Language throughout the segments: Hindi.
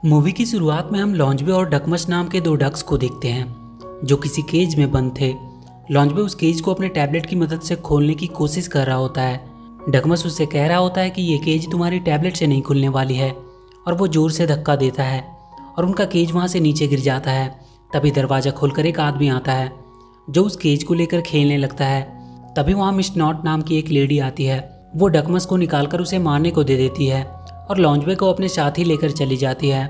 मूवी की शुरुआत में हम लॉन्जबे और डकमस नाम के दो डक्स को देखते हैं जो किसी केज में बंद थे। लॉन्जबे उस केज को अपने टैबलेट की मदद से खोलने की कोशिश कर रहा होता है। डकमस उससे कह रहा होता है कि ये केज तुम्हारी टैबलेट से नहीं खुलने वाली है, और वो जोर से धक्का देता है और उनका केज वहाँ से नीचे गिर जाता है। तभी दरवाज़ा खोलकर एक आदमी आता है जो उस केज को लेकर खेलने लगता है। तभी वहाँ मिस नॉट नाम की एक लेडी आती है। वो डकमस को निकालकर उसे मारने को दे देती है और लॉन्जबे को अपने साथ ही लेकर चली जाती है।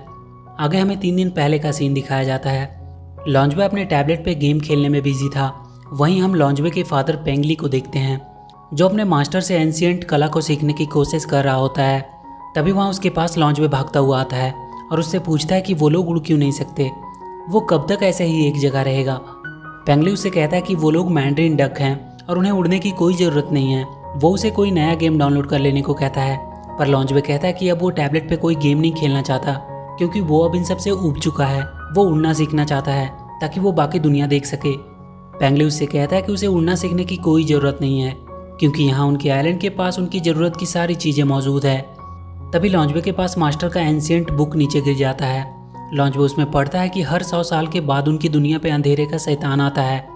आगे हमें 3 दिन पहले का सीन दिखाया जाता है। लॉन्जबे अपने टैबलेट पे गेम खेलने में बिजी था। वहीं हम लॉन्जबे के फादर पेंगली को देखते हैं जो अपने मास्टर से एंशिएंट कला को सीखने की कोशिश कर रहा होता है। तभी वहाँ उसके पास लॉन्जबे भागता हुआ आता है और उससे पूछता है कि वो लोग उड़ क्यों नहीं सकते, वो कब तक ऐसे ही एक जगह रहेगा। पेंगली उससे कहता है कि वो लोग मैंड्रीन डक हैं और उन्हें उड़ने की कोई ज़रूरत नहीं है। वो उसे कोई नया गेम डाउनलोड कर लेने को कहता है, पर लॉन्जबे कहता है कि अब वो टैबलेट पे कोई गेम नहीं खेलना चाहता क्योंकि वो अब इन सब से ऊब चुका है। वो उड़ना सीखना चाहता है ताकि वो बाकी दुनिया देख सके। पेंगली उससे कहता है कि उसे उड़ना सीखने की कोई ज़रूरत नहीं है क्योंकि यहाँ उनके आइलैंड के पास उनकी ज़रूरत की सारी चीज़ें मौजूद है। तभी लॉन्जबे के पास मास्टर का एंशिएंट बुक नीचे गिर जाता है। लॉन्जबे उसमें पढ़ता है कि हर 100 साल के बाद उनकी दुनिया पे अंधेरे का शैतान आता है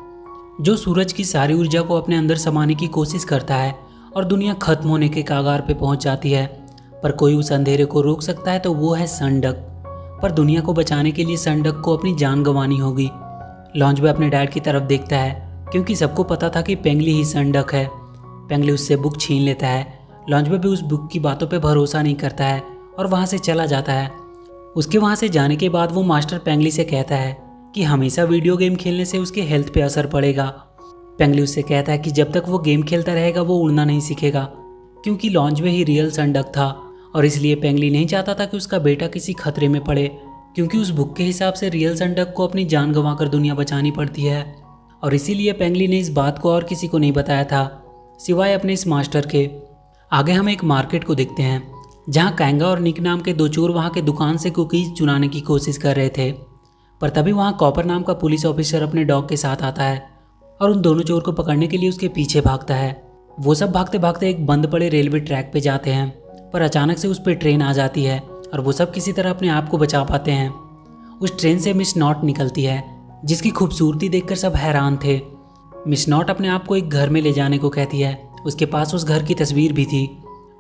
जो सूरज की सारी ऊर्जा को अपने अंदर समाने की कोशिश करता है और दुनिया खत्म होने के कागार पे पहुंच जाती है। पर कोई उस अंधेरे को रोक सकता है तो वो है सनडक। पर दुनिया को बचाने के लिए सनडक को अपनी जान गंवानी होगी। लॉन्जबे अपने डैड की तरफ देखता है क्योंकि सबको पता था कि पेंगली ही सनडक है। पेंगली उससे बुक छीन लेता है। लॉन्जबे भी उस बुक की बातों पे भरोसा नहीं करता है और वहाँ से चला जाता है। उसके वहाँ से जाने के बाद वो मास्टर पेंगली से कहता है कि हमेशा वीडियो गेम खेलने से उसके हेल्थ पे असर पड़ेगा। पेंगली उससे कहता है कि जब तक वो गेम खेलता रहेगा वो उड़ना नहीं सीखेगा क्योंकि लॉन्जबे ही रियल सनडक था और इसलिए पेंगली नहीं चाहता था कि उसका बेटा किसी खतरे में पड़े क्योंकि उस बुक के हिसाब से रियल सनडक को अपनी जान गंवाकर दुनिया बचानी पड़ती है। और इसीलिए पेंगली ने इस बात को और किसी को नहीं बताया था सिवाय अपने इस मास्टर के। आगे हम एक मार्केट को देखते हैं जहाँ कैंगा और निक नाम के दो चोर वहाँ के दुकान से कुकीज़ चुराने की कोशिश कर रहे थे। पर तभी वहाँ कॉपर नाम का पुलिस ऑफिसर अपने डॉग के साथ आता है और उन दोनों चोर को पकड़ने के लिए उसके पीछे भागता है। वो सब भागते भागते एक बंद पड़े रेलवे ट्रैक पे जाते हैं, पर अचानक से उस पर ट्रेन आ जाती है और वो सब किसी तरह अपने आप को बचा पाते हैं। उस ट्रेन से मिस नॉट निकलती है जिसकी खूबसूरती देखकर सब हैरान थे। मिस नॉट अपने आप को एक घर में ले जाने को कहती है। उसके पास उस घर की तस्वीर भी थी।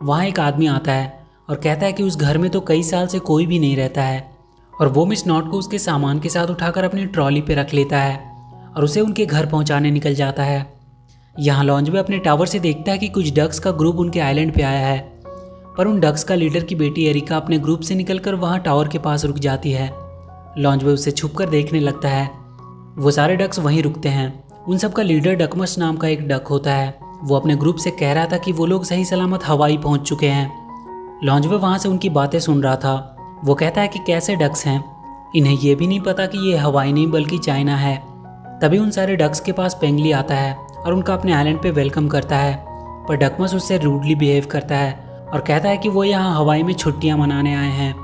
वहाँ एक आदमी आता है और कहता है कि उस घर में तो कई साल से कोई भी नहीं रहता है, और वो मिस नॉट को उसके सामान के साथ उठाकर अपनी ट्रॉली पे रख लेता है और उसे उनके घर पहुंचाने निकल जाता है। यहाँ लॉन्जबे अपने टावर से देखता है कि कुछ डक्स का ग्रुप उनके आइलैंड पे आया है, पर उन डक्स का लीडर की बेटी एरिका अपने ग्रुप से निकलकर वहाँ टावर के पास रुक जाती है। लॉन्जबे उसे छुपकर देखने लगता है। वो सारे डक्स वहीं रुकते हैं। उन सब का लीडर डकमस नाम का एक डक होता है। वो अपने ग्रुप से कह रहा था कि वो लोग सही सलामत हवाई पहुँच चुके हैं। लॉन्जबे वहाँ से उनकी बातें सुन रहा था। वो कहता है कि कैसे डक्स हैं, इन्हें ये भी नहीं पता कि ये हवाई नहीं बल्कि चाइना है। तभी उन सारे डक्स के पास पेंगली आता है और उनका अपने आइलैंड पे वेलकम करता है, पर डकमस उससे रूडली बिहेव करता है और कहता है कि वो यहाँ हवाई में छुट्टियाँ मनाने आए हैं।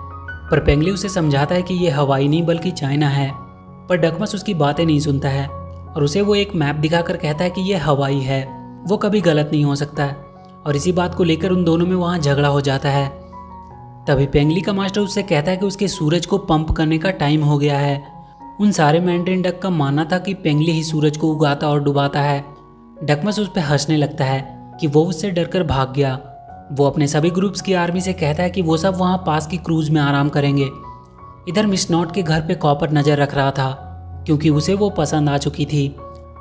पर पेंगली उसे समझाता है कि ये हवाई नहीं बल्कि चाइना है, पर डकमस उसकी बातें नहीं सुनता है और उसे वो एक मैप दिखाकर कहता है कि ये हवाई है, वो कभी गलत नहीं हो सकता है। और इसी बात को लेकर उन दोनों में वहाँ झगड़ा हो जाता है। तभी पेंगली का मास्टर उससे कहता है कि उसके सूरज को पंप करने का टाइम हो गया है। उन सारे मैंड्रीन डक का मानना था कि पेंगली ही सूरज को उगाता और डुबाता है। डकमस उस पर हंसने लगता है कि वो उससे डरकर भाग गया। वो अपने सभी ग्रुप्स की आर्मी से कहता है कि वो सब वहाँ पास की क्रूज में आराम करेंगे। इधर मिस नॉट के घर पे कॉपर नज़र रख रहा था क्योंकि उसे वो पसंद आ चुकी थी।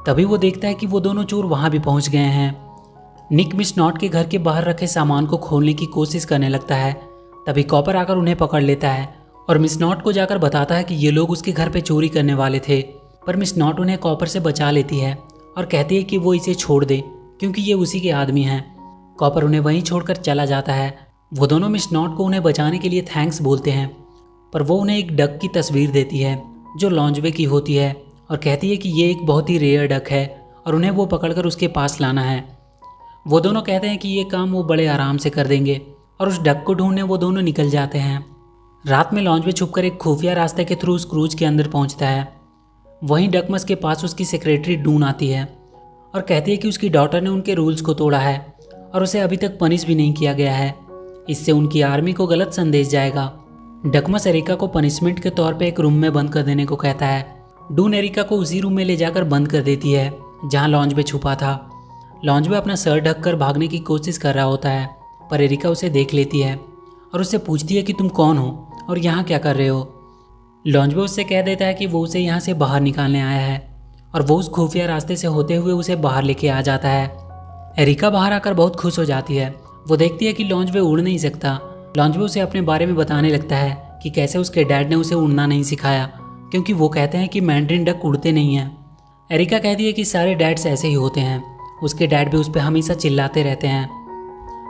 तभी वो देखता है कि वो दोनों चोर वहाँ भी पहुँच गए हैं। निक मिस नॉट के घर के बाहर रखे सामान को खोलने की कोशिश करने लगता है। तभी कॉपर आकर उन्हें पकड़ लेता है और मिस नॉट को जाकर बताता है कि ये लोग उसके घर पे चोरी करने वाले थे। पर मिस नॉट उन्हें कॉपर से बचा लेती है और कहती है कि वो इसे छोड़ दे क्योंकि ये उसी के आदमी हैं। कॉपर उन्हें वहीं छोड़कर चला जाता है। वो दोनों मिस नॉट को उन्हें बचाने के लिए थैंक्स बोलते हैं, पर वो उन्हें एक डक की तस्वीर देती है जो लॉन्जबे की होती है और कहती है कि ये एक बहुत ही रेयर डक है और उन्हें वो पकड़कर उसके पास लाना है। वो दोनों कहते हैं कि ये काम वो बड़े आराम से कर देंगे और उस डक को ढूंढने वो दोनों निकल जाते हैं। रात में लॉन्जबे छुपकर एक खुफिया रास्ते के थ्रू उस क्रूज के अंदर पहुंचता है। वहीं डकमस के पास उसकी सेक्रेटरी डून आती है और कहती है कि उसकी डॉटर ने उनके रूल्स को तोड़ा है और उसे अभी तक पनिश भी नहीं किया गया है। इससे उनकी आर्मी को गलत संदेश जाएगा। डकमस एरिका को पनिशमेंट के तौर पे एक रूम में बंद कर देने को कहता है। डून एरिका को उसी रूम में ले जाकर बंद कर देती है जहाँ लॉन्जवे छुपा था। लॉन्जवे अपना सर ढककर भागने की कोशिश कर रहा होता है, पर एरिका उसे देख लेती है और उससे पूछती है कि तुम कौन हो और यहाँ क्या कर रहे हो। लॉन्जवे उससे कह देता है कि वो उसे यहाँ से बाहर निकालने आया है और वो उस खुफिया रास्ते से होते हुए उसे बाहर लेके आ जाता है। एरिका बाहर आकर बहुत खुश हो जाती है। वो देखती है कि लॉन्जवे उड़ नहीं सकता। लॉन्जवे उसे अपने बारे में बताने लगता है कि कैसे उसके डैड ने उसे उड़ना नहीं सिखाया, क्योंकि वो कहते हैं कि मैंड्रिन डक उड़ते नहीं हैं। एरिका कहती है कि सारे डैड्स ऐसे ही होते हैं, उसके डैड भी उस पर हमेशा चिल्लाते रहते हैं।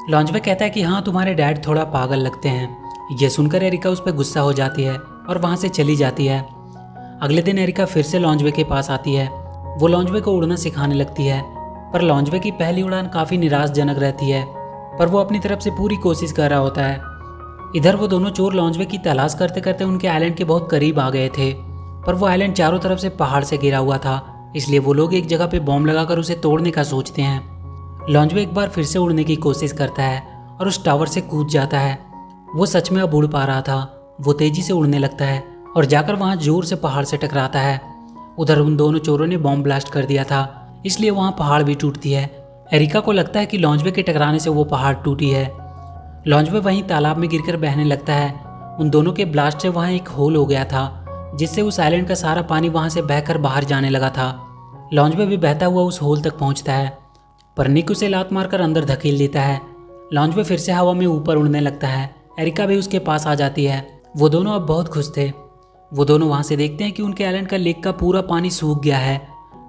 लॉन्जवे कहता है कि हाँ, तुम्हारे डैड थोड़ा पागल लगते हैं। ये सुनकर एरिका उस पर गुस्सा हो जाती है और वहाँ से चली जाती है। अगले दिन एरिका फिर से लॉन्जवे के पास आती है। वो लॉन्जवे को उड़ना सिखाने लगती है, पर लॉन्जवे की पहली उड़ान काफ़ी निराशजनक रहती है, पर वो अपनी तरफ से पूरी कोशिश कर रहा होता है। इधर वो दोनों चोर लॉन्जवे की तलाश करते करते उनके आइलैंड के बहुत करीब आ गए थे, पर वो आइलैंड चारों तरफ से पहाड़ से घिरा हुआ था, इसलिए वो लोग एक जगह पे बॉम्ब लगाकर उसे तोड़ने का सोचते हैं। लॉन्जवे एक बार फिर से उड़ने की कोशिश करता है और उस टावर से कूद जाता है। वो सच में अब उड़ पा रहा था। वो तेजी से उड़ने लगता है और जाकर वहाँ जोर से पहाड़ से टकराता है। उधर उन दोनों चोरों ने बॉम्ब ब्लास्ट कर दिया था, इसलिए वहाँ पहाड़ भी टूटती है। एरिका को लगता है कि लॉन्जवे के टकराने से वो पहाड़ टूटी है। लॉन्जवे वहीं तालाब में गिरकर बहने लगता है। उन दोनों के ब्लास्ट से वहाँ एक होल हो गया था, जिससे उस आइलैंड का सारा पानी वहाँ से बहकर बाहर जाने लगा था। लॉन्जवे भी बहता हुआ उस होल तक पहुँचता है, पर निक उसे लात मारकर अंदर धकेल देता है। लॉन्जवे फिर से हवा में ऊपर उड़ने लगता है। एरिका भी उसके पास आ जाती है। वो दोनों अब बहुत खुश थे। वो दोनों वहाँ से देखते हैं कि उनके आइलैंड का लेक का पूरा पानी सूख गया है।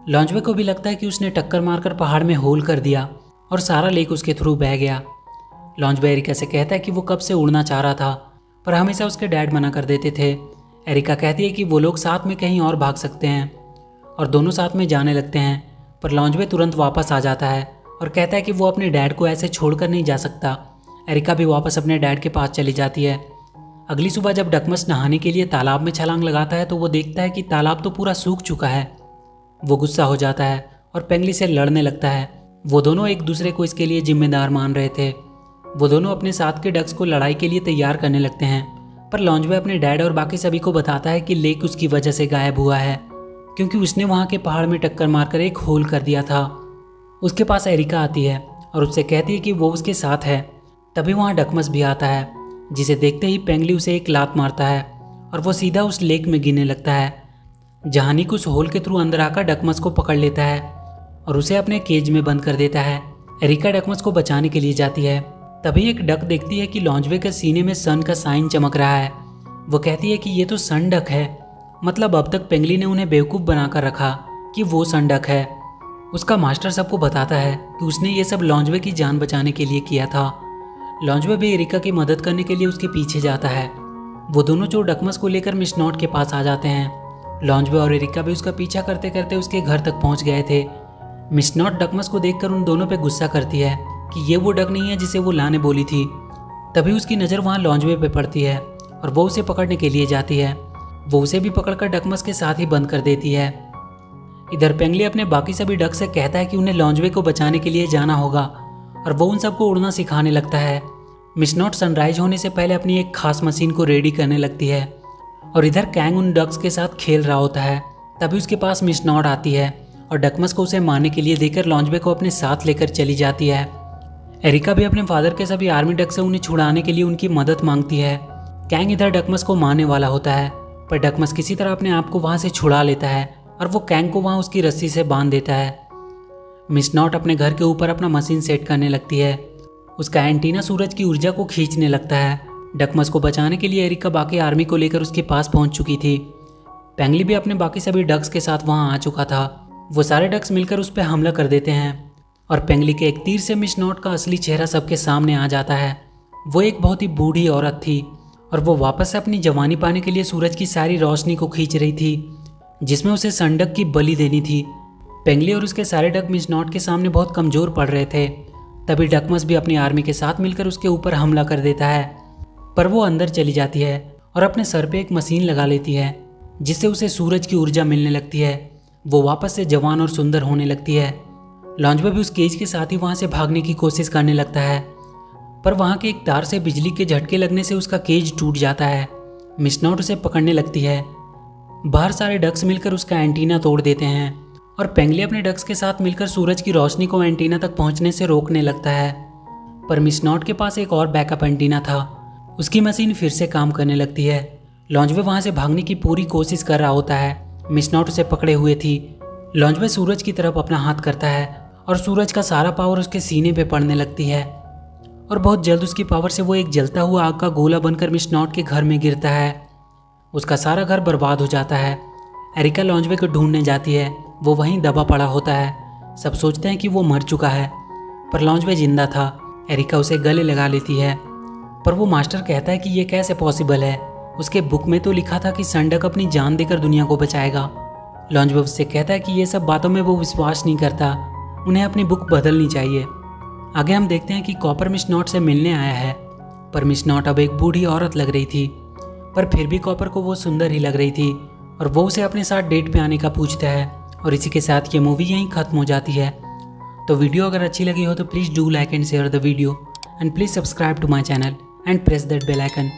लॉन्जवे को भी लगता है कि उसने टक्कर मारकर पहाड़ में होल कर दिया और सारा लेक उसके थ्रू बह गया। लॉन्जवे एरिका से कहता है कि वो कब से उड़ना चाह रहा था, पर हमेशा उसके डैड मना कर देते थे। एरिका कहती है कि वो लोग साथ में कहीं और भाग सकते हैं और दोनों साथ में जाने लगते हैं, पर लॉन्जवे तुरंत वापस आ जाता है और कहता है कि वो अपने डैड को ऐसे छोड़कर नहीं जा सकता। एरिका भी वापस अपने डैड के पास चली जाती है। अगली सुबह जब डकमस नहाने के लिए तालाब में छलांग लगाता है तो वो देखता है कि तालाब तो पूरा सूख चुका है। वो गुस्सा हो जाता है और पेंगली से लड़ने लगता है। वो दोनों एक दूसरे को इसके लिए जिम्मेदार मान रहे थे। वो दोनों अपने साथ के डक्स को लड़ाई के लिए तैयार करने लगते हैं, पर लॉन्जवे अपने डैड और बाकी सभी को बताता है कि लेक उसकी वजह से गायब हुआ है, क्योंकि उसने वहाँ के पहाड़ में टक्कर मारकर एक होल कर दिया था। उसके पास एरिका आती है और उससे कहती है कि वो उसके साथ है। तभी वहाँ डकमस भी आता है, जिसे देखते ही पेंगली उसे एक लात मारता है और वो सीधा उस लेक में गिरने लगता है। जहाँ निक उस होल के थ्रू अंदर आकर डकमस को पकड़ लेता है और उसे अपने केज में बंद कर देता है। एरिका डकमस को बचाने के लिए जाती है। तभी एक डक देखती है कि लॉन्जवे के सीने में सन का साइन चमक रहा है। वो कहती है कि ये तो सन डक है, मतलब अब तक पेंगली ने उन्हें बेवकूफ़ बनाकर रखा कि वो सन डक है। उसका मास्टर सबको बताता है कि उसने ये सब लॉन्जवे की जान बचाने के लिए किया था। लॉन्जवे भी एरिका की मदद करने के लिए उसके पीछे जाता है। वो दोनों चोर डकमस को लेकर मिस नॉट के पास आ जाते हैं। लॉन्जवे और एरिका भी उसका पीछा करते करते उसके घर तक पहुंच गए थे। मिस नॉट डकमस को देखकर उन दोनों पे गुस्सा करती है कि ये वो डक नहीं है जिसे वो लाने बोली थी। तभी उसकी नज़र वहाँ लॉन्जवे पे पड़ती है और वो उसे पकड़ने के लिए जाती है। वो उसे भी पकड़कर डकमस के साथ ही बंद कर देती है। इधर पेंगली अपने बाकी सभी डक से कहता है कि उन्हें लॉन्जवे को बचाने के लिए जाना होगा और वो उन सबको उड़ना सिखाने लगता है। मिस नॉट सनराइज होने से पहले अपनी एक खास मशीन को रेडी करने लगती है और इधर कैंग उन डक्स के साथ खेल रहा होता है। तभी उसके पास मिस नॉट आती है और डकमस को उसे मारने के लिए देकर लॉन्जवे को अपने साथ लेकर चली जाती है। एरिका भी अपने फादर के सभी आर्मी डक से उन्हें छुड़ाने के लिए उनकी मदद मांगती है। कैंग इधर डकमस को मारने वाला होता है, पर डकमस किसी तरह अपने आप को वहाँ से छुड़ा लेता है और वो कैंग को वहाँ उसकी रस्सी से बांध देता है। मिस नॉट अपने घर के ऊपर अपना मशीन सेट करने लगती है। उसका एंटीना सूरज की ऊर्जा को खींचने लगता है। डकमस को बचाने के लिए एरिका बाकी आर्मी को लेकर उसके पास पहुंच चुकी थी। पेंगली भी अपने बाकी सभी डक्स के साथ वहां आ चुका था। वो सारे डक्स मिलकर उस पर हमला कर देते हैं और पेंगली के एक तीर से मिस नॉट का असली चेहरा सबके सामने आ जाता है। वो एक बहुत ही बूढ़ी औरत थी और वो वापस से अपनी जवानी पाने के लिए सूरज की सारी रोशनी को खींच रही थी, जिसमें उसे सनडक की बलि देनी थी। पेंगली और उसके सारे डक मिस नॉट के सामने बहुत कमज़ोर पड़ रहे थे। तभी डकमस भी अपनी आर्मी के साथ मिलकर उसके ऊपर हमला कर देता है, पर वो अंदर चली जाती है और अपने सर पे एक मशीन लगा लेती है, जिससे उसे सूरज की ऊर्जा मिलने लगती है। वो वापस से जवान और सुंदर होने लगती है। लॉन्जवे भी उस केज के साथ ही वहाँ से भागने की कोशिश करने लगता है, पर वहाँ के एक तार से बिजली के झटके लगने से उसका केज टूट जाता है मिस नॉट उसे पकड़ने लगती है। बाहर सारे डक्स मिलकर उसका एंटीना तोड़ देते हैं और पेंगली अपने डक्स के साथ मिलकर सूरज की रोशनी को एंटीना तक पहुंचने से रोकने लगता है। पर मिस नॉट के पास एक और बैकअप एंटीना था। उसकी मशीन फिर से काम करने लगती है। लॉन्जवे वहां से भागने की पूरी कोशिश कर रहा होता है। मिस नॉट उसे पकड़े हुए थी। लॉन्जवे सूरज की तरफ अपना हाथ करता है और सूरज का सारा पावर उसके सीने पे पड़ने लगती है और बहुत जल्द उसकी पावर से वो एक जलता हुआ आग का गोला बनकर मिस नॉट के घर में गिरता है। उसका सारा घर बर्बाद हो जाता है। एरिका लॉन्जवे को ढूंढने जाती है। वो वहीं दबा पड़ा होता है। सब सोचते हैं कि वो मर चुका है, पर लॉन्जवे जिंदा था। एरिका उसे गले लगा लेती है, पर वो मास्टर कहता है कि ये कैसे पॉसिबल है। उसके बुक में तो लिखा था कि संडक अपनी जान देकर दुनिया को बचाएगा। लॉन्जवे उससे कहता है कि ये सब बातों में वो विश्वास नहीं करता, उन्हें अपनी बुक बदलनी चाहिए। आगे हम देखते हैं कि कॉपर मिस नॉट से मिलने आया है, पर मिस नॉट अब एक बूढ़ी औरत लग रही थी, पर फिर भी कॉपर को वो सुंदर ही लग रही थी और वो उसे अपने साथ डेट पे आने का पूछता है। और इसी के साथ ये मूवी यहीं ख़त्म हो जाती है। तो वीडियो अगर अच्छी लगी हो तो please do like and share the video and please subscribe to my channel and press that bell icon.